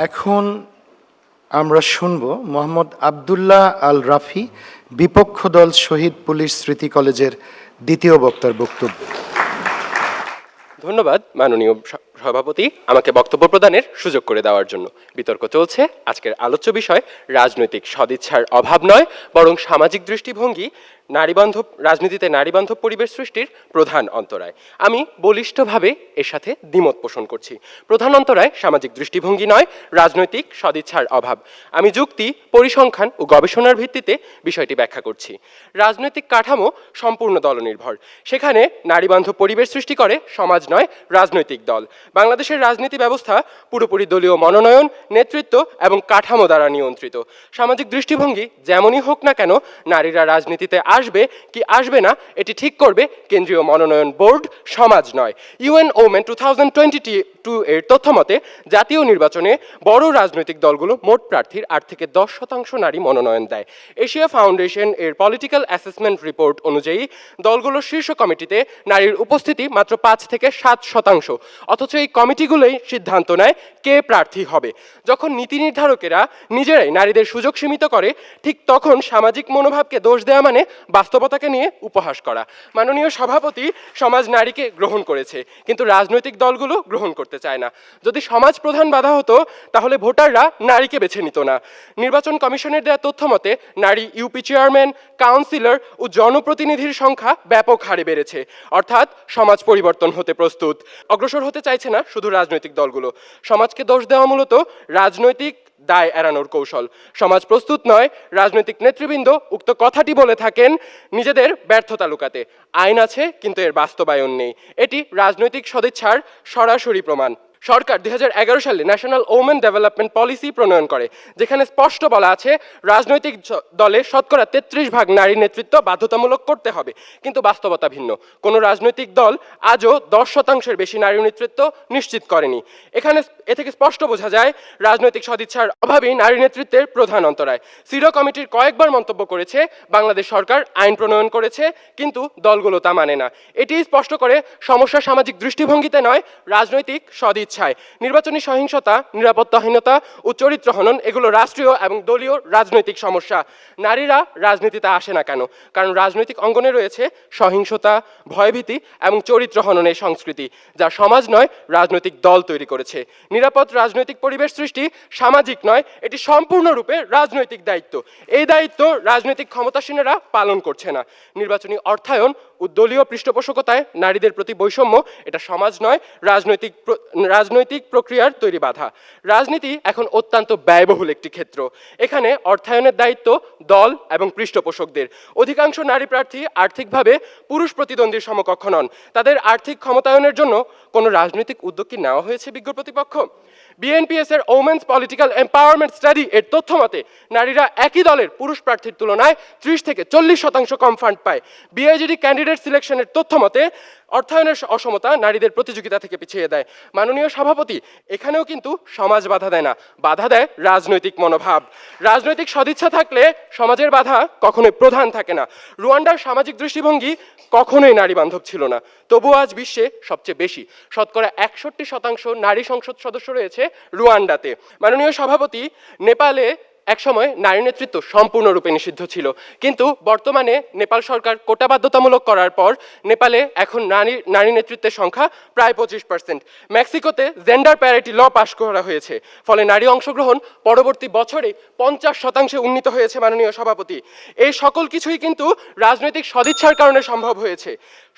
এখন আমরা শুনব মোহাম্মদ আব্দুল্লাহ আল রাফি, বিপক্ষ দল শহীদ পুলিশ স্মৃতি কলেজের দ্বিতীয় বক্তার বক্তব্য। ধন্যবাদ মাননীয় সভাপতি, আমাকে বক্তব্য প্রদানের সুযোগ করে দেওয়ার জন্য। বিতর্ক চলছে। আজকের আলোচ্য বিষয় রাজনৈতিক সদিচ্ছার অভাব নয়, বরং সামাজিক দৃষ্টিভঙ্গি রাজনীতিতে নারীবান্ধব পরিবেশ সৃষ্টির প্রধান অন্তরায়। আমি বলিষ্ঠভাবে এর সাথে দ্বিমত পোষণ করছি। প্রধান অন্তরায় সামাজিক দৃষ্টিভঙ্গি নয়, রাজনৈতিক সদিচ্ছার অভাব। আমি যুক্তি, পরিসংখ্যান ও গবেষণার ভিত্তিতে বিষয়টি ব্যাখ্যা করছি। রাজনৈতিক কাঠামো সম্পূর্ণ দলনির্ভর। সেখানে নারীবান্ধব পরিবেশ সৃষ্টি করে সমাজ নয়, রাজনৈতিক দল। বাংলাদেশের রাজনীতি ব্যবস্থা পুরোপুরি দলীয় মনোনয়ন, নেতৃত্ব এবং কাঠামো দ্বারা নিয়ন্ত্রিত। সামাজিক দৃষ্টিভঙ্গি যেমনই হোক না কেন, নারীরা রাজনীতিতে আসবে কি আসবে না এটি ঠিক করবে কেন্দ্রীয় মনোনয়ন বোর্ড, সমাজ নয়। ইউএন ওমেন 2022 এর তথ্য মতে জাতীয় নির্বাচনে বড় রাজনৈতিক দলগুলো মোট প্রার্থীর 8 থেকে 10% নারী মনোনয়ন দেয়। এশিয়া ফাউন্ডেশন এর পলিটিক্যাল অ্যাসেসমেন্ট রিপোর্ট অনুযায়ী দলগুলোর শীর্ষ কমিটিতে নারীর উপস্থিতি মাত্র 5 থেকে 7%। অথচ এই কমিটিগুলোই সিদ্ধান্ত নেয় কে প্রার্থী হবে। যখন নীতি নির্ধারকেরা নিজেরাই নারীদের সুযোগ সীমিত করে, ঠিক তখন সামাজিক মনোভাবকে দোষ দেওয়া মানে বাস্তবতাকে নিয়ে উপহাস করা। মাননীয় সভাপতি, সমাজ নারীকে গ্রহণ করেছে, কিন্তু রাজনৈতিক দলগুলো গ্রহণ করতে চায় না। যদি সমাজ প্রধান বাধা হতো, তাহলে ভোটাররা নারীকে বেছে নিত না। নির্বাচন কমিশনের দেওয়া তথ্য মতে নারী ইউপি চেয়ারম্যান, কাউন্সিলর ও জনপ্রতিনিধির সংখ্যা ব্যাপক হারে বেড়েছে। অর্থাৎ সমাজ পরিবর্তন হতে প্রস্তুত। অগ্রসর হতে চাইছে না শুধু রাজনৈতিক দলগুলো। সমাজকে দোষ দেওয়া মূলত রাজনৈতিক দায় এড়ানোর কৌশল। সমাজ প্রস্তুত নয়। রাজনৈতিক নেতৃবৃন্দ উক্ত কথাটি বলে থাকেন নিজেদের ব্যর্থতা লুকাতে। আইন আছে, কিন্তু এর বাস্তবায়ন নেই। এটি রাজনৈতিক সদিচ্ছার সরাসরি প্রমাণ। সরকার 2011 সালে ন্যাশনাল ওমেন ডেভেলপমেন্ট পলিসি প্রণয়ন করে, যেখানে স্পষ্ট বলা আছে রাজনৈতিক দলে 33% নারী নেতৃত্ব বাধ্যতামূলক করতে হবে। কিন্তু বাস্তবতা ভিন্ন। কোনো রাজনৈতিক দল আজও 10%-এর বেশি নারী নেতৃত্ব নিশ্চিত করেনি। এ থেকে স্পষ্ট বোঝা যায় রাজনৈতিক সদিচ্ছার অভাবেই নারী নেতৃত্বের প্রধান অন্তরায়। সিরো কমিটির কয়েকবার মন্তব্য করেছে বাংলাদেশ সরকার আইন প্রণয়ন করেছে, কিন্তু দলগুলো তা মানে না। এটি স্পষ্ট করে সমস্যা সামাজিক দৃষ্টিভঙ্গিতে নয়, রাজনৈতিক সদিচ্ছা। নির্বাচনী সহিংসতা, নিরাপত্তাহীনতা ও চরিত্র হনন এগুলো রাষ্ট্রীয় এবং দলীয় রাজনৈতিক সমস্যা। নারীরা রাজনীতিতে আসে না কেন? কারণ রাজনৈতিক অঙ্গনে রয়েছে সহিংসতা, ভয়ভীতি এবং চরিত্র হননের সংস্কৃতি, যা সমাজ নয়, রাজনৈতিক দল তৈরি করেছে। নিরাপদ রাজনৈতিক পরিবেশ সৃষ্টি সামাজিক নয়, এটি সম্পূর্ণরূপে রাজনৈতিক দায়িত্ব। এই দায়িত্ব রাজনৈতিক ক্ষমতাসীনেরা পালন করছে না। নির্বাচনী অর্থায়ন ও দলীয় পৃষ্ঠপোষকতায় নারীদের প্রতি বৈষম্য এটা সমাজ নয়, রাজনৈতিক প্রক্রিয়ার তৈরি বাধা। রাজনীতি এখন অত্যন্ত ব্যয়বহুল একটি ক্ষেত্র। এখানে অর্থায়নের দায়িত্ব দল এবং পৃষ্ঠপোষকদের। অধিকাংশ নারী প্রার্থী আর্থিকভাবে পুরুষ প্রতিদ্বন্দ্বীর সমকক্ষ নন। তাদের আর্থিক ক্ষমতায়নের জন্য কোনো রাজনৈতিক উদ্যোগ কি নেওয়া হয়েছে বিজ্ঞ প্রতিপক্ষ? বিএনপিএস এর ওমেন্স পলিটিক্যাল এম্পাওয়ারমেন্ট স্টাডি এর তথ্য মতে নারীরা একই দলের পুরুষ প্রার্থীর তুলনায় 30 থেকে 40% কম ফান্ড পায়। বিআইজিডি ক্যান্ডিডেট সিলেকশনের তথ্য মতে অর্থায়নের অসমতা নারীদের প্রতিযোগিতা থেকে পিছিয়ে দেয়। মাননীয় সভাপতি, এখানেও কিন্তু সমাজ বাধা দেয় না, বাধা দেয় রাজনৈতিক মনোভাব। রাজনৈতিক সদিচ্ছা থাকলে সমাজের বাধা কখনোই প্রধান থাকে না। রুয়ান্ডার সামাজিক দৃষ্টিভঙ্গি কখনোই নারী বান্ধব ছিল না, তবুও আজ বিশ্বে সবচেয়ে বেশি, শতকরা 61% নারী সংসদ সদস্য রয়েছে রুয়ান্ডাতে। মাননীয় সভাপতি, নেপালে একসময় নারী নেতৃত্ব সম্পূর্ণরূপে নিষিদ্ধ ছিল, কিন্তু বর্তমানে নেপাল সরকার কোটা বাধ্যতামূলক করার পর নেপালে এখন নারী নেতৃত্বের সংখ্যা প্রায় 25%। মেক্সিকোতে জেন্ডার প্যারিটি ল পাশ করা হয়েছে, ফলে নারী অংশগ্রহণ পরবর্তী বছরে 50% উন্নীত হয়েছে। মাননীয় সভাপতি, এই সকল কিছুই কিন্তু রাজনৈতিক সদিচ্ছার কারণে সম্ভব হয়েছে।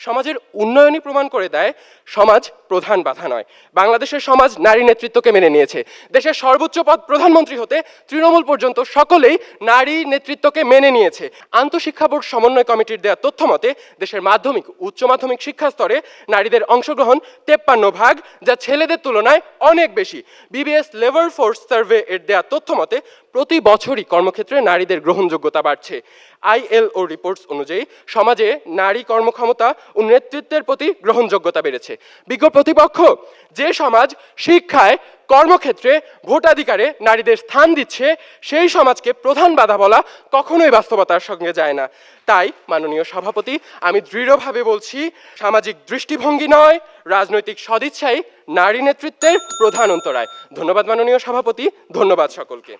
সমাজের উন্নয়নই প্রমাণ করে দেয় সমাজ প্রধান বাধা নয়। বাংলাদেশের সমাজ নারী নেতৃত্বকে মেনে নিয়েছে। দেশের সর্বোচ্চ পদ প্রধানমন্ত্রী হতে তৃণমূল পর্যন্ত সকলেই নারী নেতৃত্বকে মেনে নিয়েছে। আন্তঃশিক্ষা বোর্ড সমন্বয় কমিটির দেওয়া তথ্য মতে দেশের মাধ্যমিক উচ্চ মাধ্যমিক শিক্ষা স্তরে নারীদের অংশগ্রহণ 53%, যা ছেলেদের তুলনায় অনেক বেশি। বিবিএস লেবার ফোর্স সার্ভে এর দেওয়া তথ্য মতে প্রতি বছরই কর্মক্ষেত্রে নারীদের গ্রহণযোগ্যতা বাড়ছে। ILO রিপোর্টস অনুযায়ী সমাজে নারী কর্মক্ষমতা ও নেতৃত্বের প্রতি গ্রহণযোগ্যতা বেড়েছে। বিজ্ঞ প্রতিপক্ষ, যে সমাজ শিক্ষায় কর্মক্ষেত্রে ভোটাধিকারে নারীদের স্থান দিচ্ছে, সেই সমাজকে প্রধান বাধা বলা কখনোই বাস্তবতার সঙ্গে যায় না। তাই মাননীয় সভাপতি, আমি দৃঢ়ভাবে বলছি, সামাজিক দৃষ্টিভঙ্গি নয়, রাজনৈতিক সদিচ্ছাই নারী নেতৃত্বের প্রধান অন্তরায়। ধন্যবাদ মাননীয় সভাপতি, ধন্যবাদ সকলকে।